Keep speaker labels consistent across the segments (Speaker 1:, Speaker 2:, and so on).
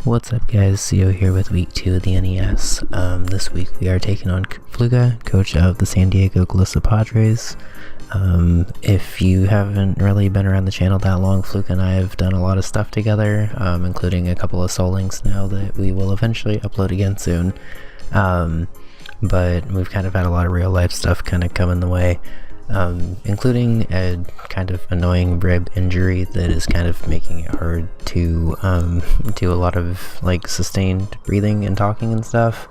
Speaker 1: What's up guys, Sio here with week 2 of the NES. This week we are taking on Flooka, coach of the San Diego Golisopadres. If you haven't really been around the channel that long, Flooka and I have done a lot of stuff together, including a couple of soul links now that we will eventually upload again soon. But we've kind of had a lot of real life stuff kind of come in the way. Including a kind of annoying rib injury that is kind of making it hard to do a lot of like sustained breathing and talking and stuff.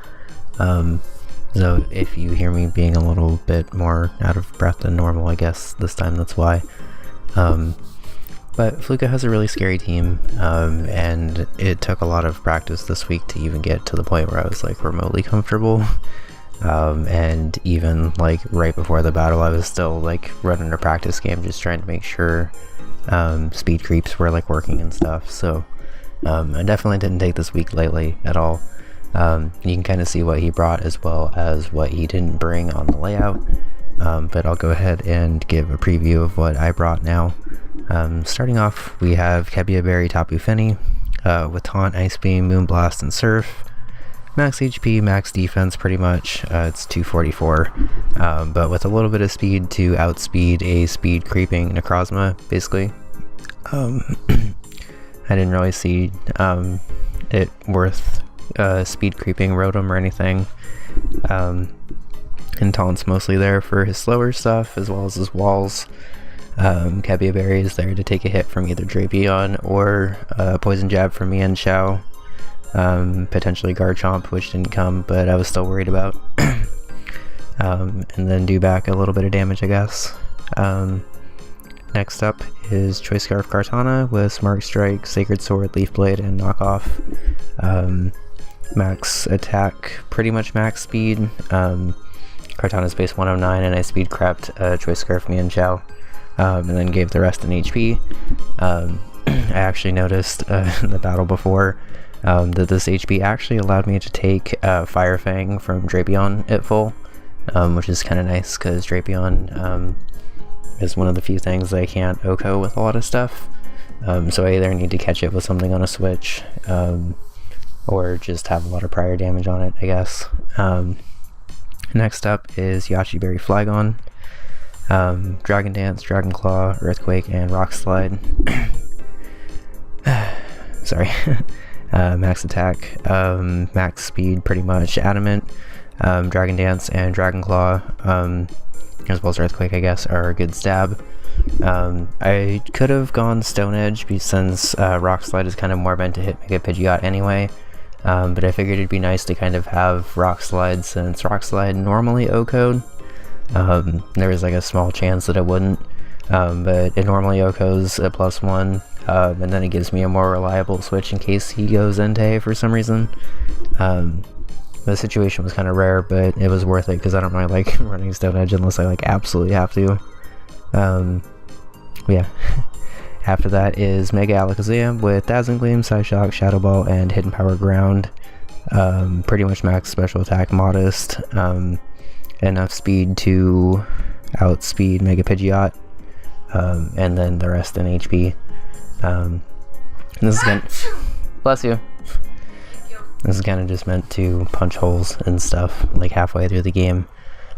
Speaker 1: So if you hear me being a little bit more out of breath than normal, I guess this time that's why. But Flooka has a really scary team, and it took a lot of practice this week to even get to the point where I was like remotely comfortable. And even like right before the battle I was still like running a practice game just trying to make sure speed creeps were like working and stuff. So I definitely didn't take this week lightly at all. You can kind of see what he brought as well as what he didn't bring on the layout, but I'll go ahead and give a preview of what I brought now. Starting off, we have Kebia Berry, Tapu Fini with Taunt, Ice Beam, Moonblast, and Surf. Max HP, max defense pretty much, it's 244, but with a little bit of speed to outspeed a speed creeping Necrozma, basically. I didn't really see it worth speed creeping Rotom or anything, and Taunt's mostly there for his slower stuff as well as his walls. Kebia Berry is there to take a hit from either Drapion or Poison Jab from Mian Xiao. Potentially Garchomp, which didn't come, but I was still worried about. And then do back a little bit of damage, I guess. Next up is Choice Scarf Kartana with Smart Strike, Sacred Sword, Leaf Blade, and Knockoff. Max attack, pretty much max speed. Kartana's base 109, and I speed crept Choice Scarf Mian Xiao, and then gave the rest an HP. I actually noticed in the battle before that this HP actually allowed me to take Fire Fang from Drapion at full, which is kind of nice because Drapion is one of the few things that I can't OHKO with a lot of stuff, so I either need to catch it with something on a switch, or just have a lot of prior damage on it, I guess. Next up is Yachi Berry Flygon, Dragon Dance, Dragon Claw, Earthquake, and Rock Slide. Sorry. Max attack, max speed, pretty much Adamant, Dragon Dance, and Dragon Claw, as well as Earthquake, I guess, are a good stab. I could have gone Stone Edge since Rock Slide is kind of more meant to hit Mega Pidgeot anyway, but I figured it'd be nice to kind of have Rock Slide since Rock Slide normally OHKO'd. There was like a small chance that it wouldn't, but it normally OHKOs at +1. And then it gives me a more reliable switch in case he goes Entei for some reason. The situation was kind of rare, but it was worth it because I don't really like running Stone Edge unless I like absolutely have to. Yeah. After that is Mega Alakazam with Dazzling Gleam, Psyshock, Shadow Ball, and Hidden Power Ground. Pretty much max special attack, modest. Enough speed to outspeed Mega Pidgeot. And then the rest in HP. And this is kind of, bless you. This is kind of just meant to punch holes and stuff like halfway through the game,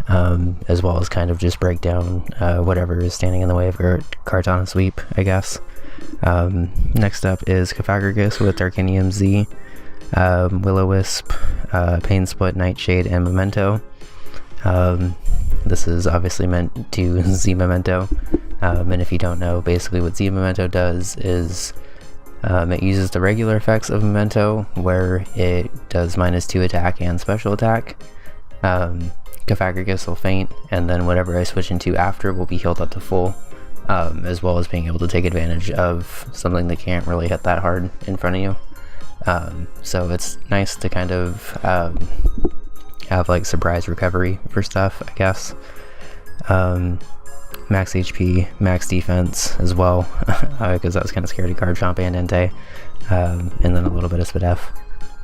Speaker 1: as well as kind of just break down whatever is standing in the way of Kartana sweep, I guess. Next up is Cofagrigus with Darkinium Z, Will-O-Wisp, Pain Split, Nightshade, and Memento. This is obviously meant to Z Memento. And if you don't know, basically what Z Memento does is it uses the regular effects of Memento, where it does -2 attack and special attack. Cofagrigus will faint, and then whatever I switch into after will be healed up to full, as well as being able to take advantage of something that can't really hit that hard in front of you. So it's nice to kind of have like surprise recovery for stuff, I guess. Max HP, max defense as well, because I was kind of scared of Garchomp and Entei, and then a little bit of Spadef.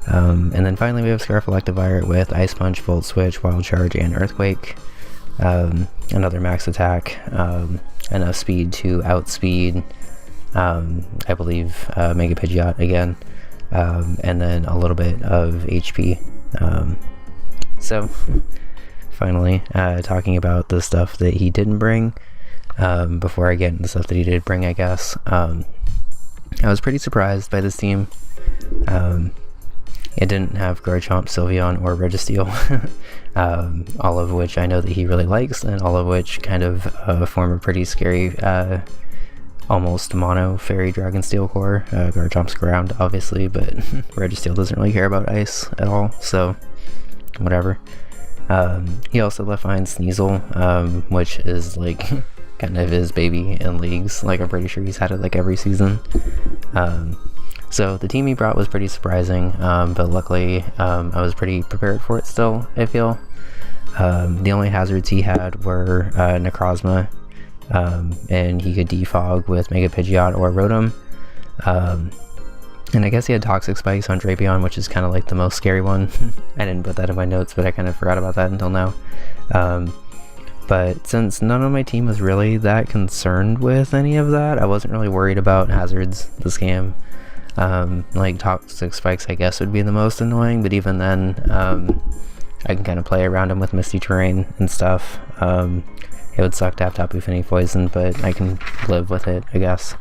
Speaker 1: And then finally we have Scarf Electivire with Ice Punch, Volt Switch, Wild Charge, and Earthquake. Another max attack, enough speed to outspeed, I believe, Mega Pidgeot again. and then a little bit of HP. So finally, talking about the stuff that he didn't bring, before I get into the stuff that he did bring, I guess. I was pretty surprised by this team. It didn't have Garchomp, Sylveon, or Registeel, all of which I know that he really likes, and all of which kind of form a pretty scary, almost mono Fairy Dragon Steel core. Garchomp's ground, obviously, but Registeel doesn't really care about ice at all, so whatever. He also left behind Sneasel, which is like kind of his baby in leagues. Like, I'm pretty sure he's had it like every season. So the team he brought was pretty surprising, but luckily I was pretty prepared for it still, I feel. The only hazards he had were Necrozma, and he could defog with Mega Pidgeot or Rotom. And I guess he had Toxic Spikes on Drapion, which is kind of like the most scary one. I didn't put that in my notes, but I kind of forgot about that until now. But since none of my team was really that concerned with any of that, I wasn't really worried about hazards this game. Like Toxic Spikes, I guess, would be the most annoying, but even then, I can kind of play around him with Misty Terrain and stuff. It would suck to have Tapu Fini poisoned, but I can live with it, I guess.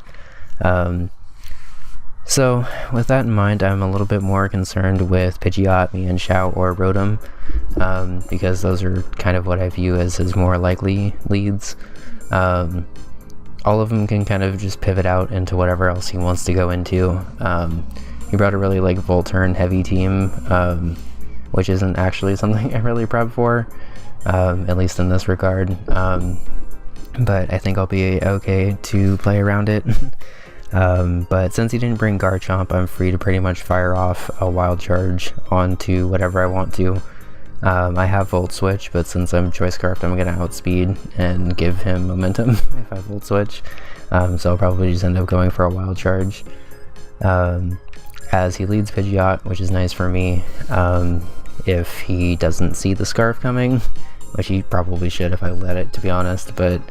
Speaker 1: So, with that in mind, I'm a little bit more concerned with Pidgeot, Mienshao, or Rotom, because those are kind of what I view as his more likely leads. All of them can kind of just pivot out into whatever else he wants to go into. He brought a really like Volturn heavy team, which isn't actually something I'm really proud for, at least in this regard. But I think I'll be okay to play around it. But since he didn't bring Garchomp, I'm free to pretty much fire off a Wild Charge onto whatever I want to. I have Volt Switch, but since I'm Choice Scarfed, I'm going to outspeed and give him momentum if I Volt Switch. So I'll probably just end up going for a Wild Charge. As he leads Pidgeot, which is nice for me, if he doesn't see the Scarf coming, which he probably should if I let it, to be honest, but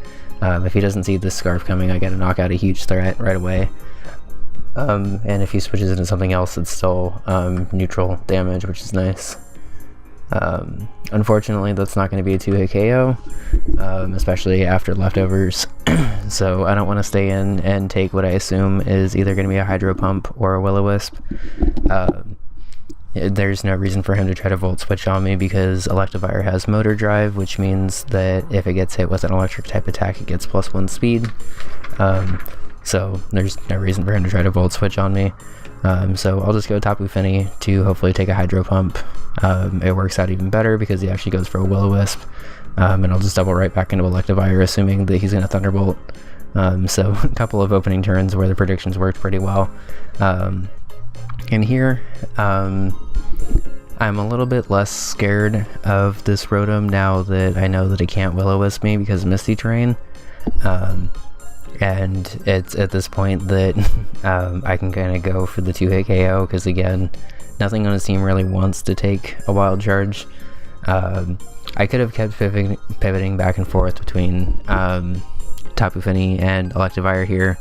Speaker 1: if he doesn't see the Scarf coming, I get to knock out a huge threat right away. And if he switches into something else, it's still neutral damage, which is nice. Unfortunately, that's not going to be a 2-hit KO, especially after leftovers, so I don't want to stay in and take what I assume is either going to be a Hydro Pump or a Will-O-Wisp. There's no reason for him to try to Volt Switch on me because Electivire has Motor Drive, which means that if it gets hit with an electric type attack, it gets +1 speed. So there's no reason for him to try to Volt Switch on me. So I'll just go Tapu Fini to hopefully take a Hydro Pump. It works out even better because he actually goes for a Will-O-Wisp. And I'll just double right back into Electivire, assuming that he's going to Thunderbolt. So a couple of opening turns where the predictions worked pretty well. And here, I'm a little bit less scared of this Rotom now that I know that it can't Will-O-Wisp me because of Misty Terrain. And it's at this point that I can kind of go for the 2-hit KO because, again, nothing on his team really wants to take a Wild Charge. I could have kept pivoting back and forth between Tapu Fini and Electivire here,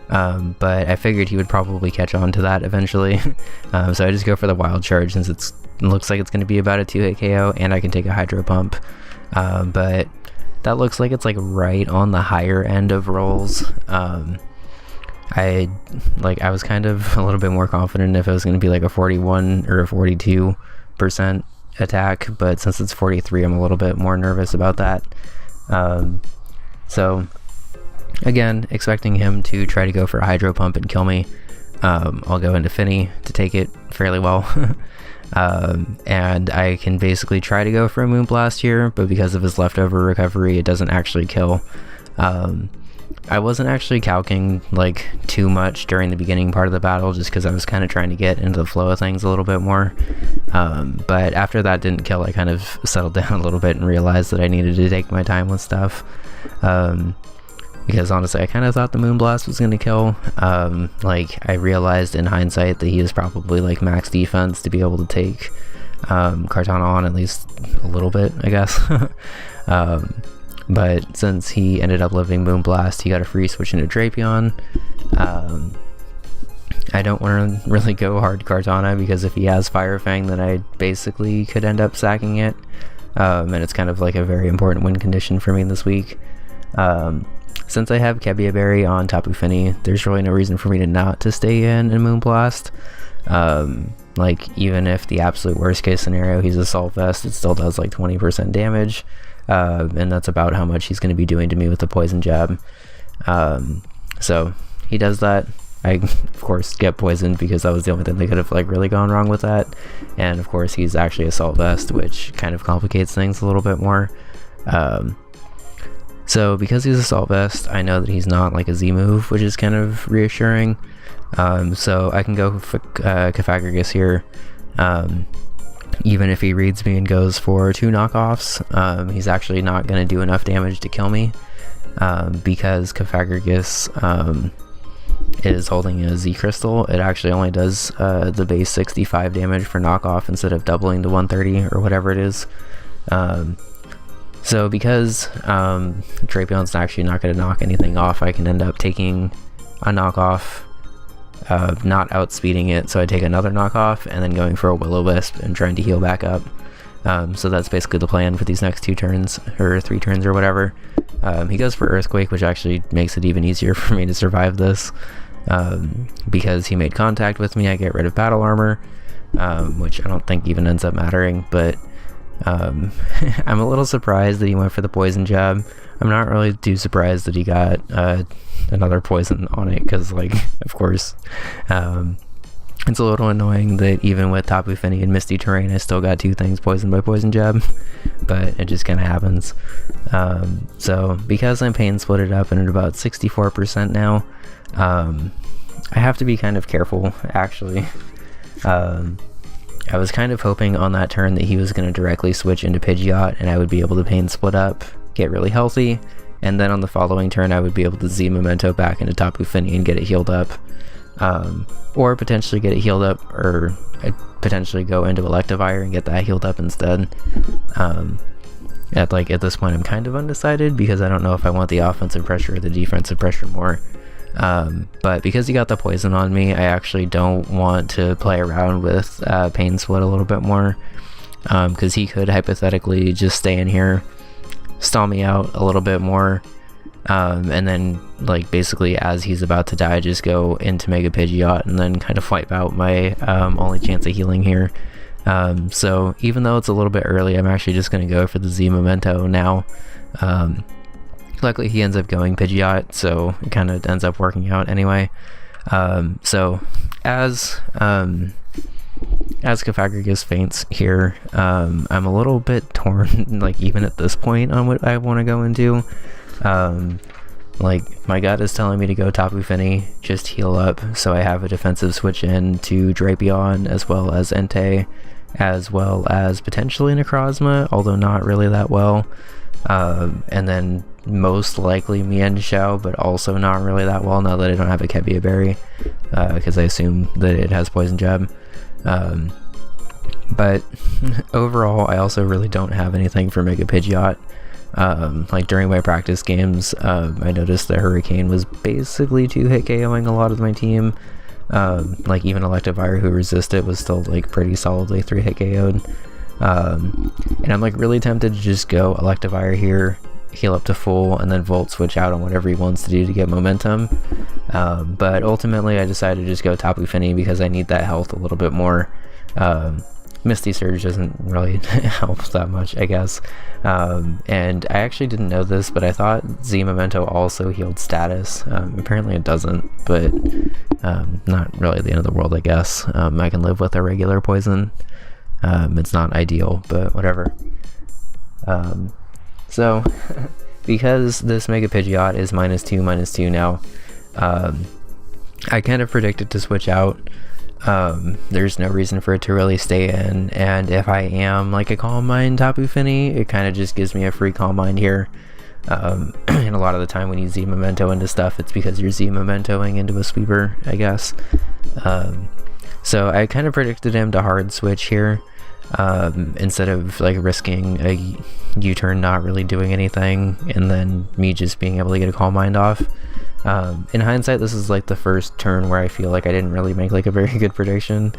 Speaker 1: but I figured he would probably catch on to that eventually. So I just go for the Wild Charge since it looks like it's going to be about a 2-hit KO, and I can take a Hydro Pump. But that looks like it's like right on the higher end of rolls. I was kind of a little bit more confident if it was going to be like a 41 or a 42% attack, but since it's 43, I'm a little bit more nervous about that. So again, expecting him to try to go for a Hydro Pump and kill me. I'll go into Fini to take it fairly well. And I can basically try to go for a Moonblast here, but because of his leftover recovery, it doesn't actually kill. I wasn't actually calcing like too much during the beginning part of the battle just because I was kind of trying to get into the flow of things a little bit more. But after that didn't kill, I kind of settled down a little bit and realized that I needed to take my time with stuff. Because honestly, I kind of thought the Moonblast was going to kill. I realized in hindsight that he was probably like max defense to be able to take Kartana on at least a little bit, I guess. But since he ended up living Moonblast, he got a free switch into Drapion. I don't want to really go hard Kartana, because if he has Fire Fang, then I basically could end up sacking it. And it's kind of like a very important win condition for me this week. Since I have Kebia Berry on Tapu Fini, there's really no reason for me to not to stay in Moonblast. Like, even if the absolute worst case scenario he's Assault Vest, it still does like 20% damage. And that's about how much he's going to be doing to me with the Poison Jab. So he does that. I, of course, get poisoned because that was the only thing that could have like really gone wrong with that. And of course, he's actually Assault Vest, which kind of complicates things a little bit more. So because he's Assault Vest, I know that he's not like a Z move, which is kind of reassuring. So I can go for Cofagrigus here. Even if he reads me and goes for 2 knockoffs, he's actually not going to do enough damage to kill me. Because Cofagrigus is holding a Z Crystal, it actually only does the base 65 damage for knockoff instead of doubling to 130 or whatever it is. So because Drapion's actually not going to knock anything off, I can end up taking a knockoff, not outspeeding it, so I take another knockoff and then going for a Will-O-Wisp and trying to heal back up. So that's basically the plan for these next 2 turns, or 3 turns or whatever. He goes for Earthquake, which actually makes it even easier for me to survive this. Because he made contact with me, I get rid of Battle Armor, which I don't think even ends up mattering, but I'm a little surprised that he went for the Poison Jab. I'm not really too surprised that he got another poison on it, because, like, of course, it's a little annoying that even with Tapu Fini and Misty Terrain, I still got 2 things poisoned by Poison Jab, but it just kind of happens. So because I'm Pain Splitted up and at about 64% now, I have to be kind of careful, actually. I was kind of hoping on that turn that he was going to directly switch into Pidgeot and I would be able to Pain Split up, get really healthy, and then on the following turn I would be able to Z Memento back into Tapu Fini and get it healed up. Or potentially get it healed up, or I'd potentially go into Electivire and get that healed up instead. At this point I'm kind of undecided because I don't know if I want the offensive pressure or the defensive pressure more. But because he got the poison on me, I actually don't want to play around with Pain Split a little bit more, because he could hypothetically just stay in here, stall me out a little bit more, and then like basically as he's about to die just go into Mega Pidgeot and then kind of wipe out my only chance of healing here. So even though it's a little bit early, I'm actually just going to go for the Z Memento now. Luckily he ends up going Pidgeot, so it kind of ends up working out anyway. So as Cofagrigus faints here, I'm a little bit torn, like even at this point, on what I want to go into. Like, my gut is telling me to go Tapu Fini, just heal up, so I have a defensive switch in to Drapion, as well as Entei, as well as potentially Necrozma, although not really that well. And then most likely Mienshao, but also not really that well now that I don't have a Kebia Berry, because I assume that it has Poison Jab. But overall, I also really don't have anything for Mega Pidgeot. Like during my practice games, I noticed that Hurricane was basically 2-hit KOing a lot of my team. Like even Electivire, who resisted, was still like pretty solidly 3-hit KO'd. And I'm like really tempted to just go Electivire here, heal up to full, and then Volt switch out on whatever he wants to do to get momentum. But ultimately I decided to just go Tapu Fini because I need that health a little bit more. Misty Surge doesn't really help that much, I guess. And I actually didn't know this, but I thought Z Memento also healed status. Apparently it doesn't, but not really the end of the world, I guess. I can live with a regular poison. It's not ideal, but whatever. So, because this Mega Pidgeot is -2/-2 now, I kind of predicted to switch out. There's no reason for it to really stay in, and if I am like a Calm Mind Tapu Fini, it kind of just gives me a free Calm Mind here. And a lot of the time when you Z Memento into stuff, it's because you're Z Mementoing into a sweeper, I guess. So I kind of predicted him to hard switch here, instead of like risking a U-turn not really doing anything and then me just being able to get a Calm Mind off. In hindsight, this is like the first turn where I feel like I didn't really make like a very good prediction,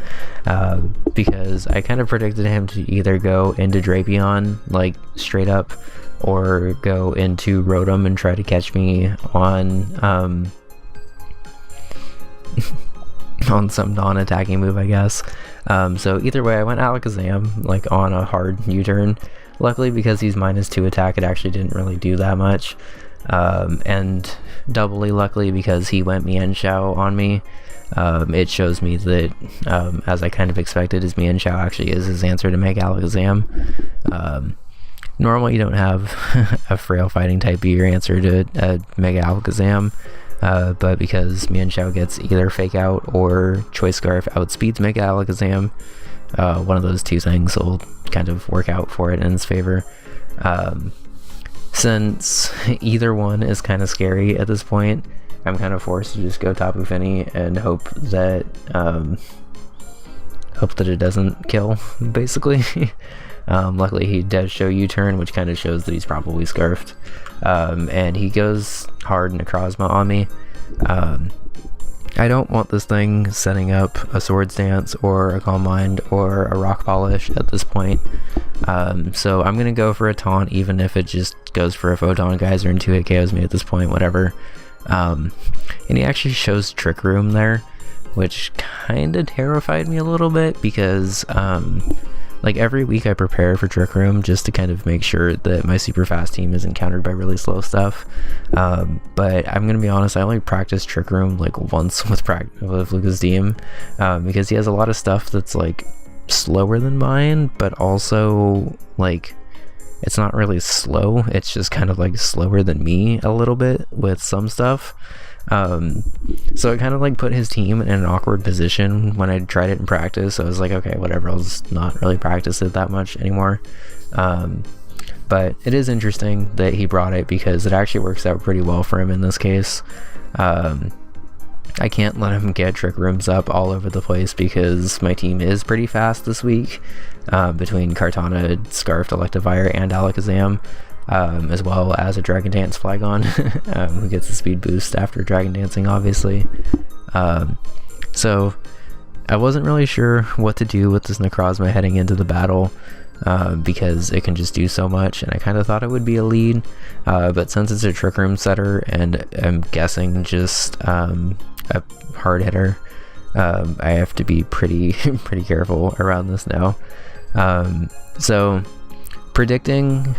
Speaker 1: because I kind of predicted him to either go into Drapion like straight up, or go into Rotom and try to catch me on on some non-attacking move, I guess. So either way, I went Alakazam like on a hard U-turn. Luckily, because he's -2 attack, it actually didn't really do that much. And doubly luckily because he went Mienshao on me. It shows me that, as I kind of expected, his Mienshao actually is his answer to Mega Alakazam. Normally you don't have a frail fighting type be your answer to a Mega Alakazam, but because Mienshao gets either Fake Out or Choice Scarf outspeeds Mega Alakazam, one of those two things will kind of work out for it in its favor. Since either one is kind of scary at this point, I'm kind of forced to just go Tapu Fini and hope that it doesn't kill, basically. Luckily he does show U-turn, which kind of shows that he's probably Scarfed. And he goes hard Necrozma on me. I don't want this thing setting up a Swords Dance or a Calm Mind or a Rock Polish at this point. So I'm going to go for a taunt, even if it just goes for a Photon Geyser and 2-hit KOs me at this point, whatever. And he actually shows Trick Room there, which kind of terrified me a little bit, because like every week I prepare for Trick Room just to kind of make sure that my super fast team isn't countered by really slow stuff. But I'm gonna be honest, I only practiced Trick Room like once with Flooka's team, because he has a lot of stuff that's like slower than mine, but also like it's not really slow, it's just kind of like slower than me a little bit with some stuff. So it kind of like put his team in an awkward position when I tried it in practice. So I was like, okay, whatever, I'll just not really practice it that much anymore. But it is interesting that he brought it, because it actually works out pretty well for him in this case. I can't let him get Trick Rooms up all over the place, because my team is pretty fast this week, between Kartana, Scarfed, Electivire, and Alakazam. As well as a Dragon Dance Flygon, who gets the speed boost after Dragon Dancing, obviously. So I wasn't really sure what to do with this Necrozma heading into the battle, because it can just do so much, and I kind of thought it would be a lead, but since it's a Trick Room setter, and I'm guessing just a hard hitter, I have to be pretty careful around this now. So predicting...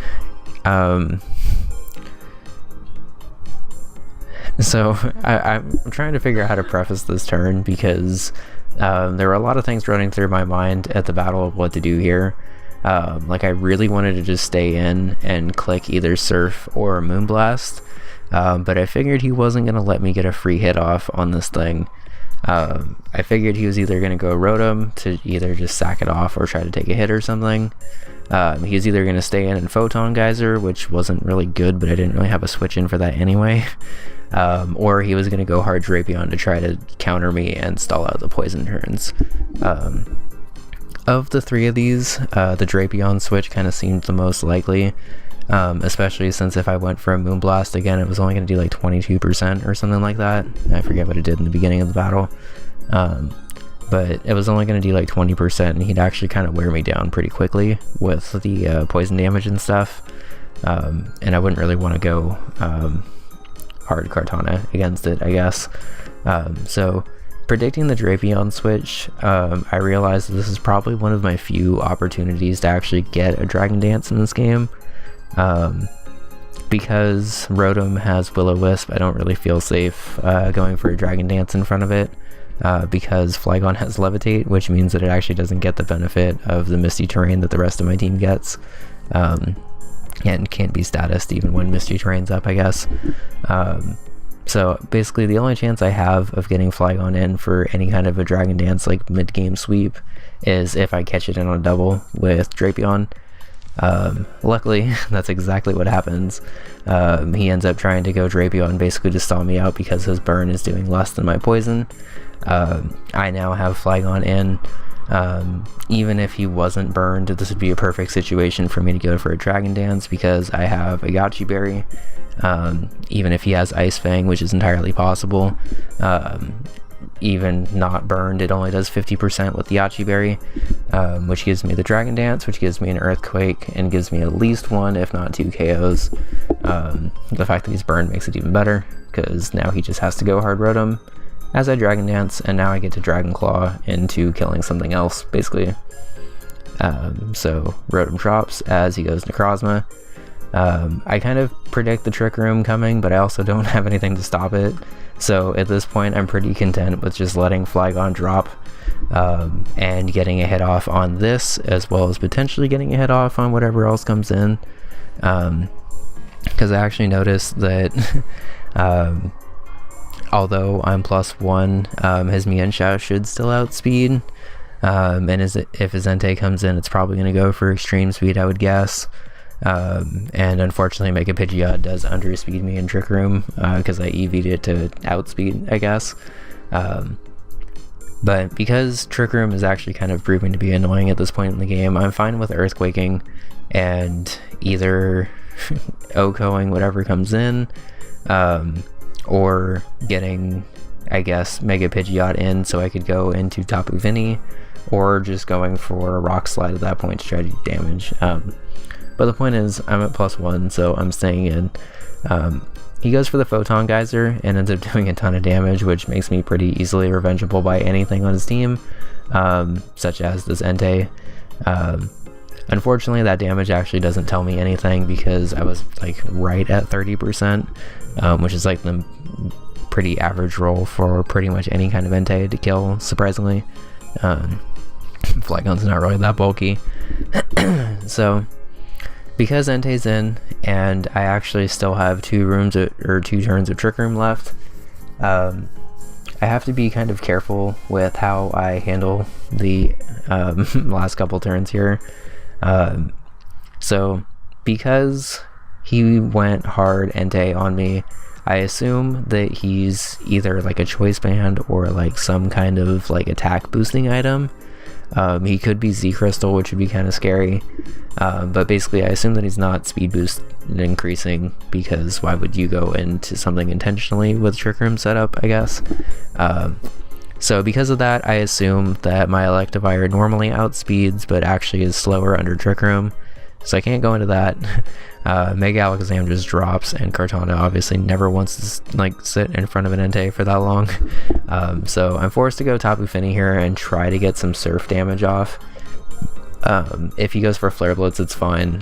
Speaker 1: So I'm trying to figure out how to preface this turn, because there were a lot of things running through my mind at the battle of what to do here. Like I really wanted to just stay in and click either Surf or Moonblast, but I figured he wasn't going to let me get a free hit off on this thing. I figured he was either going to go Rotom to either just sack it off or try to take a hit or something. He was either going to stay in and Photon Geyser, which wasn't really good, but I didn't really have a switch in for that anyway. Or he was going to go hard Drapion to try to counter me and stall out the poison turns. Of the three of these, the Drapion switch kind of seemed the most likely, especially since if I went for a Moonblast again, it was only going to do like 22% or something like that. I forget what it did in the beginning of the battle. But it was only going to do like 20%, and he'd actually kind of wear me down pretty quickly with the poison damage and stuff. And I wouldn't really want to go hard Kartana against it, I guess. So predicting the Drapion switch, I realized that this is probably one of my few opportunities to actually get a Dragon Dance in this game. Because Rotom has Will-O-Wisp, I don't really feel safe going for a Dragon Dance in front of it. Because Flygon has Levitate, which means that it actually doesn't get the benefit of the Misty Terrain that the rest of my team gets, and can't be statused even when Misty Terrain's up, I guess. So basically the only chance I have of getting Flygon in for any kind of a Dragon Dance like mid-game sweep is if I catch it in on a double with Drapion. Luckily, that's exactly what happens. He ends up trying to go Drapion basically to stall me out because his burn is doing less than my poison. I now have Flygon in. Even if he wasn't burned, this would be a perfect situation for me to go for a Dragon Dance, because I have a Yachi Berry, even if he has Ice Fang, which is entirely possible. Even not burned, it only does 50% with the Yachi Berry, which gives me the Dragon Dance, which gives me an Earthquake, and gives me at least 1, if not 2 KOs. The fact that he's burned makes it even better, because now he just has to go hard Rotom as I Dragon Dance, and now I get to Dragon Claw into killing something else, basically. So Rotom drops as he goes Necrozma. I kind of predict the Trick Room coming, but I also don't have anything to stop it. So at this point, I'm pretty content with just letting Flygon drop and getting a hit off on this, as well as potentially getting a hit off on whatever else comes in. Because I actually noticed that although I'm +1, his Mienshao should still outspeed. And if his Entei comes in, it's probably going to go for extreme speed, I would guess. And unfortunately Mega Pidgeot does underspeed me in Trick Room, because I EV'd it to outspeed, I guess. But because Trick Room is actually kind of proving to be annoying at this point in the game, I'm fine with Earthquaking and either OHKOing whatever comes in, or getting, I guess, Mega Pidgeot in so I could go into Tapu Fini, or just going for a Rock Slide at that point to try to do damage. But the point is, I'm at +1, so I'm staying in. He goes for the Photon Geyser and ends up doing a ton of damage, which makes me pretty easily revengeable by anything on his team, such as this Entei. Unfortunately, that damage actually doesn't tell me anything, because I was like right at 30%, which is like the pretty average roll for pretty much any kind of Entei to kill, surprisingly. Flygon's not really that bulky. So because Entei's in, and I actually still have 2 turns of Trick Room left, I have to be kind of careful with how I handle the last couple turns here. So because he went hard Entei on me, I assume that he's either like a Choice Band or like some kind of like attack boosting item. He could be Z Crystal, which would be kind of scary, but basically I assume that he's not speed boost increasing, because why would you go into something intentionally with Trick Room setup, I guess. So because of that, I assume that my Electivire normally outspeeds, but actually is slower under Trick Room, so I can't go into that. Mega Alakazam just drops, and Kartana obviously never wants to like sit in front of an Entei for that long. So I'm forced to go Tapu Fini here and try to get some Surf damage off. If he goes for Flare Blitz, it's fine.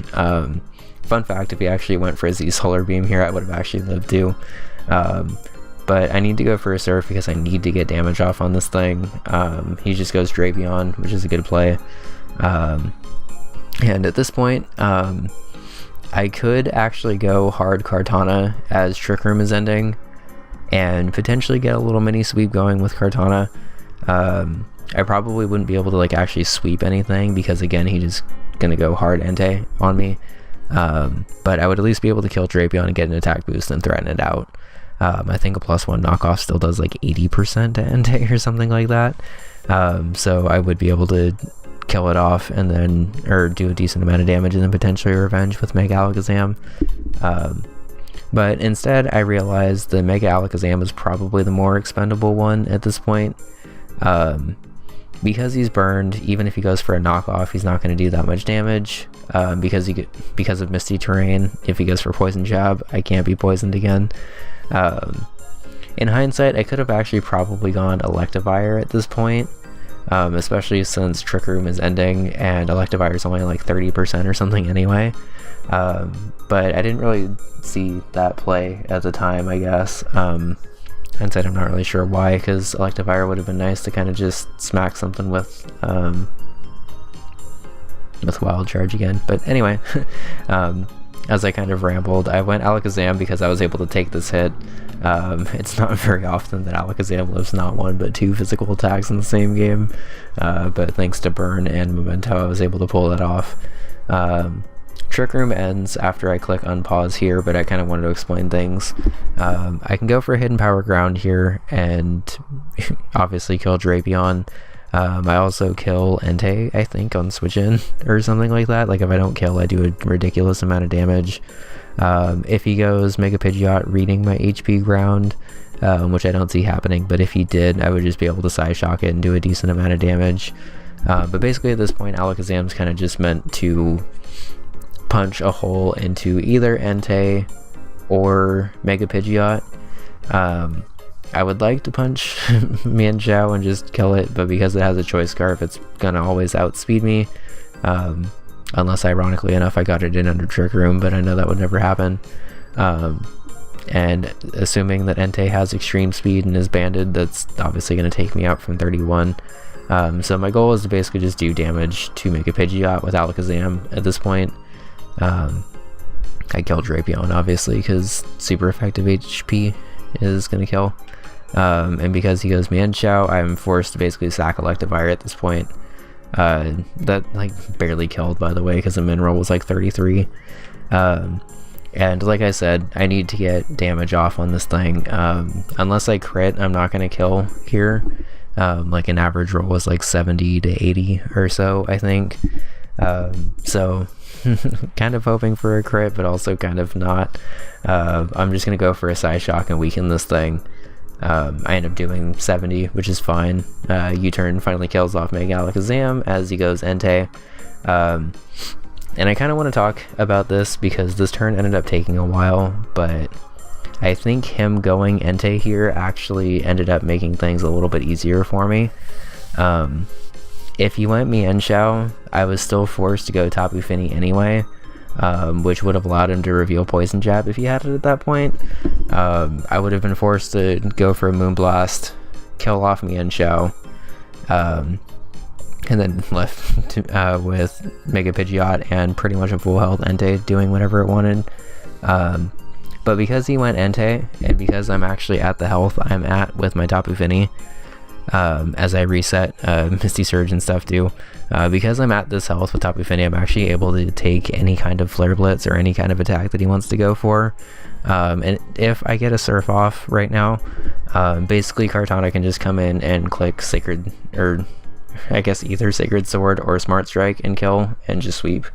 Speaker 1: Fun fact, if he actually went for a Z Solar Beam here, I would have actually lived too. But I need to go for a Surf because I need to get damage off on this thing. He just goes Drapion, which is a good play. And at this point, I could actually go hard Kartana as Trick Room is ending, and potentially get a little mini sweep going with Kartana. I probably wouldn't be able to like actually sweep anything, because again, he's just gonna go hard Entei on me. But I would at least be able to kill Drapion and get an attack boost and threaten it out. I think a +1 knockoff still does like 80% to Entei or something like that. So I would be able to kill it off and then, or do a decent amount of damage and then potentially revenge with Mega Alakazam. But instead I realized that Mega Alakazam is probably the more expendable one at this point. Because he's burned, even if he goes for a knockoff, he's not going to do that much damage. Because of Misty Terrain, if he goes for Poison Jab, I can't be poisoned again. In hindsight, I could have actually probably gone Electivire at this point. Especially since Trick Room is ending and Electivire is only like 30% or something anyway. But I didn't really see that play at the time, I guess. Hindsight, I'm not really sure why, because Electivire would have been nice to kind of just smack something with Wild Charge again. But anyway, as I kind of rambled, I went Alakazam because I was able to take this hit. It's not very often that Alakazam lives not 1 but 2 physical attacks in the same game, but thanks to Burn and Memento, I was able to pull that off. Trick Room ends after I click unpause here, but I kind of wanted to explain things. I can go for a Hidden Power Ground here and obviously kill Drapion. I also kill Entei, I think, on switch in or something like that. Like if I don't kill, I do a ridiculous amount of damage. If he goes Mega Pidgeot reading my HP ground, which I don't see happening, but if he did, I would just be able to Psyshock it and do a decent amount of damage. But basically at this point, Alakazam's kind of just meant to punch a hole into either Entei or Mega Pidgeot. I would like to punch Mienshao and just kill it, but because it has a Choice Scarf, it's gonna always outspeed me. Unless, ironically enough, I got it in under Trick Room, but I know that would never happen. And assuming that Entei has extreme speed and is banded, that's obviously going to take me out from 31. So my goal is to basically just do damage to Mega Pidgeot with Alakazam at this point. I killed Drapion, obviously, because super effective HP is going to kill. And because he goes Mienshao, I'm forced to basically sack Electivire at this point. That like barely killed, by the way, because the mineral was like 33. And like I said, I need to get damage off on this thing. Unless I crit, I'm not going to kill here. Like an average roll was like 70 to 80 or so, I think. So kind of hoping for a crit, but also kind of not. I'm just going to go for a Psyshock and weaken this thing. I end up doing 70, which is fine. U-turn finally kills off Mega Alakazam as he goes Entei. And I kind of want to talk about this because this turn ended up taking a while, but I think him going Entei here actually ended up making things a little bit easier for me. If he went Mienshao, I was still forced to go Tapu Fini anyway, which would have allowed him to reveal Poison Jab if he had it at that point. I would have been forced to go for a Moonblast, kill off Mienshao, and then left with Mega Pidgeot and pretty much a full health Entei doing whatever it wanted. But because he went Entei, and because I'm actually at the health I'm at with my Tapu Fini, as I reset Misty Surge and stuff too, because I'm at this health with Tapu Fini, I'm actually able to take any kind of Flare Blitz or any kind of attack that he wants to go for. And if I get a Surf off right now, basically Kartana can just come in and click Sacred, or I guess either Sacred Sword or Smart Strike and kill and just sweep.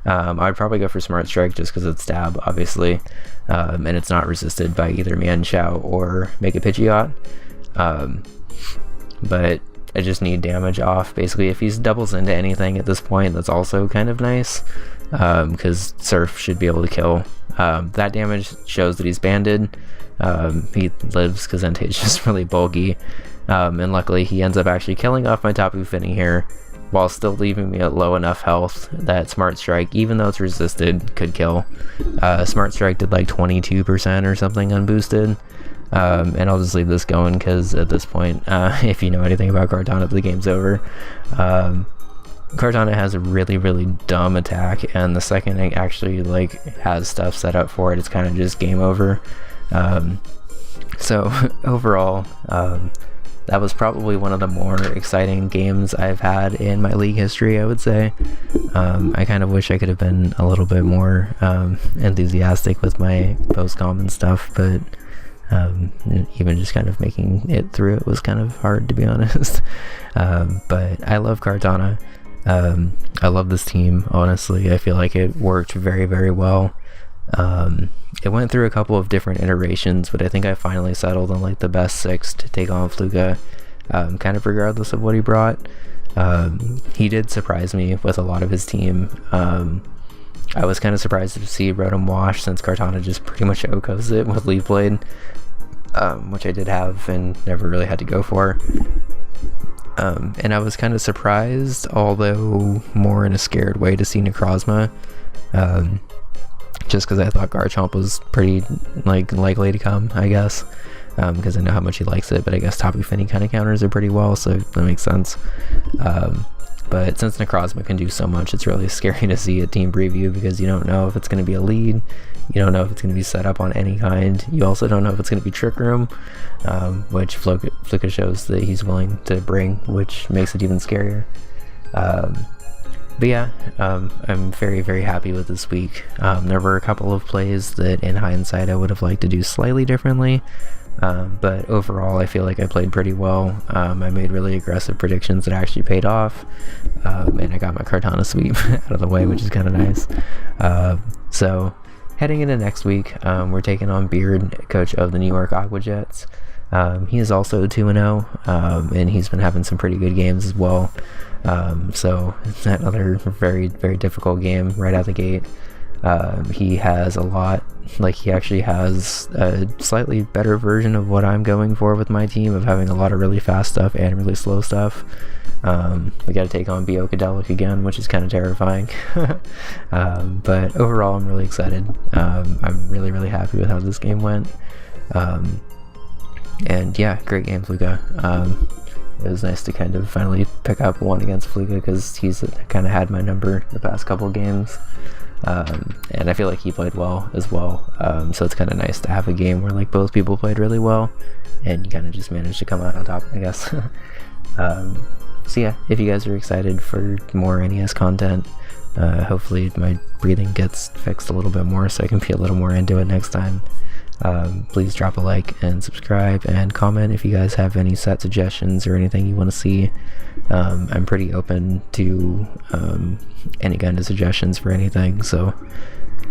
Speaker 1: I'd probably go for Smart Strike just because it's stab, obviously, and it's not resisted by either Mienshao or Mega Pidgeot. But I just need damage off. Basically, if he doubles into anything at this point, that's also kind of nice, because Surf should be able to kill. That damage shows that he's banded. He lives because Entei is just really bulky. And luckily he ends up actually killing off my Tapu Fini here, while still leaving me at low enough health that Smart Strike, even though it's resisted, could kill. Smart Strike did like 22% or something unboosted. And I'll just leave this going because at this point, if you know anything about Kartana, the game's over. Kartana has a really, really dumb attack, and the second it actually like has stuff set up for it, it's kind of just game over. So overall, that was probably one of the more exciting games I've had in my League history, I would say. I kind of wish I could have been a little bit more enthusiastic with my post-com and stuff, but even just kind of making it through it was kind of hard, to be honest. But I love Kartana. I love this team, honestly. I feel like it worked very, very well. It went through a couple of different iterations, but I think I finally settled on like the best 6 to take on Flooka, kind of regardless of what he brought. He did surprise me with a lot of his team. I was kind of surprised to see Rotom Wash, since Kartana just pretty much OHKOs it with Leaf Blade, which I did have and never really had to go for. And I was kind of surprised, although more in a scared way, to see Necrozma. Just because I thought Garchomp was pretty likely to come, I guess, because I know how much he likes it, but I guess Tapu Fini kind of counters it pretty well, so that makes sense. But since Necrozma can do so much, it's really scary to see a team preview, because you don't know if it's going to be a lead, you don't know if it's going to be set up on any kind, you also don't know if it's going to be Trick Room, which Flooka shows that he's willing to bring, which makes it even scarier. But yeah, I'm very, very happy with this week. There were a couple of plays that in hindsight I would have liked to do slightly differently, but overall I feel like I played pretty well. I made really aggressive predictions that actually paid off, and I got my Kartana sweep out of the way, which is kind of nice. So heading into next week, we're taking on Beard, coach of the New York Aqua Jets. He is also 2-0, and he's been having some pretty good games as well. So it's another very, very difficult game right out the gate. He has a lot, like he actually has a slightly better version of what I'm going for with my team, of having a lot of really fast stuff and really slow stuff. We got to take on sio-kedelic again, which is kind of terrifying. But overall, I'm really excited. I'm really, really happy with how this game went. And yeah, great game, Flooka. It was nice to kind of finally pick up one against Flooka, because he's kind of had my number the past couple games. And I feel like he played well as well. So it's kind of nice to have a game where like both people played really well, and you kind of just managed to come out on top, I guess. So yeah, if you guys are excited for more NES content, hopefully my breathing gets fixed a little bit more so I can be a little more into it next time. Please drop a like and subscribe and comment if you guys have any set suggestions or anything you want to see. I'm pretty open to any kind of suggestions for anything, so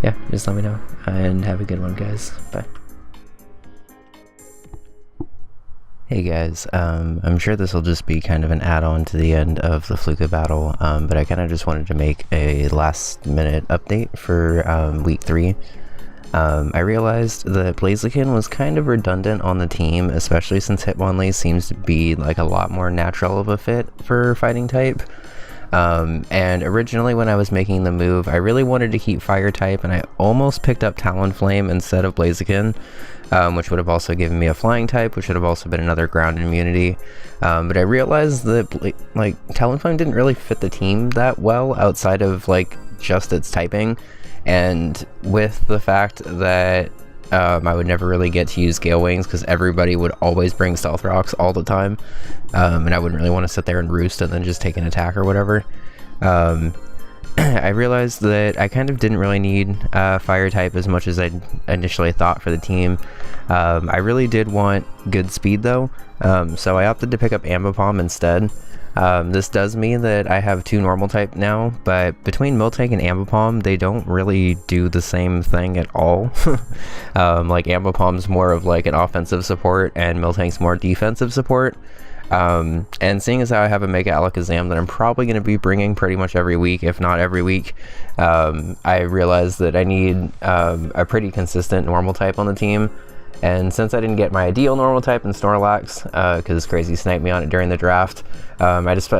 Speaker 1: yeah, just let me know, and have a good one, guys. Bye. Hey guys, I'm sure this will just be kind of an add-on to the end of the Flooka battle, but I kind of just wanted to make a last minute update for week 3. I realized that Blaziken was kind of redundant on the team, especially since Hitmonlee seems to be like a lot more natural of a fit for fighting type. And originally when I was making the move, I really wanted to keep fire type, and I almost picked up Talonflame instead of Blaziken, which would have also given me a flying type, which would have also been another ground immunity. But I realized that like Talonflame didn't really fit the team that well outside of like just its typing. And with the fact that I would never really get to use Gale Wings because everybody would always bring Stealth Rocks all the time, and I wouldn't really want to sit there and roost and then just take an attack or whatever. I realized that I kind of didn't really need fire type as much as I initially thought for the team. I really did want good speed though, so I opted to pick up Ambipom instead. This does mean that I have 2 normal type now, but between Miltank and Ambipom, they don't really do the same thing at all. Like Ambipom's more of like an offensive support, and Miltank's more defensive support. And seeing as how I have a Mega Alakazam that I'm probably going to be bringing pretty much every week, if not every week, I realized that I need a pretty consistent normal type on the team. And since I didn't get my ideal normal type in Snorlax, because Crazy sniped me on it during the draft, I just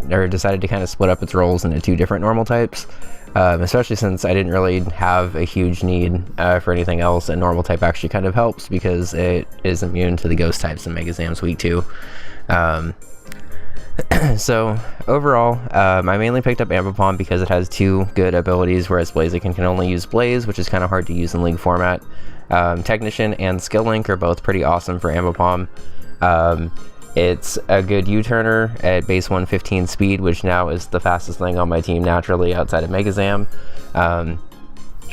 Speaker 1: decided to kind of split up its roles into 2 different normal types, especially since I didn't really have a huge need for anything else, and normal type actually kind of helps because it is immune to the ghost types in Mega Zam's week 2. So overall, I mainly picked up Ambipom because it has 2 good abilities, whereas Blaziken can only use Blaze, which is kind of hard to use in League format. Technician and Skill Link are both pretty awesome for Ambipom. It's a good U-turner at base 115 speed, which now is the fastest thing on my team naturally outside of Mega Zam. I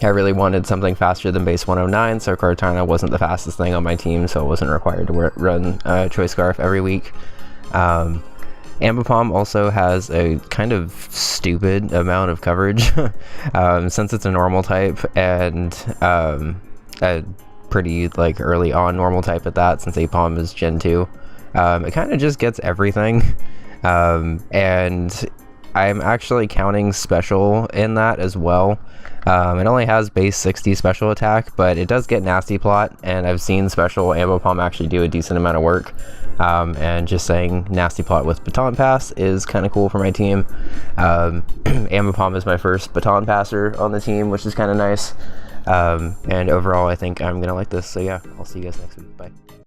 Speaker 1: really wanted something faster than base 109, so Cortana wasn't the fastest thing on my team, so it wasn't required to run Choice Scarf every week. Ambipom also has a kind of stupid amount of coverage since it's a normal type, and a pretty like early on normal type at that, since Apom is Gen 2. It kind of just gets everything, and I'm actually counting special in that as well. It only has base 60 special attack, but it does get Nasty Plot, and I've seen special Ambipom actually do a decent amount of work. And just saying Nasty Plot with Baton Pass is kind of cool for my team. Ambipom is my first Baton Passer on the team, which is kind of nice. And overall, I think I'm going to like this. So yeah, I'll see you guys next week. Bye.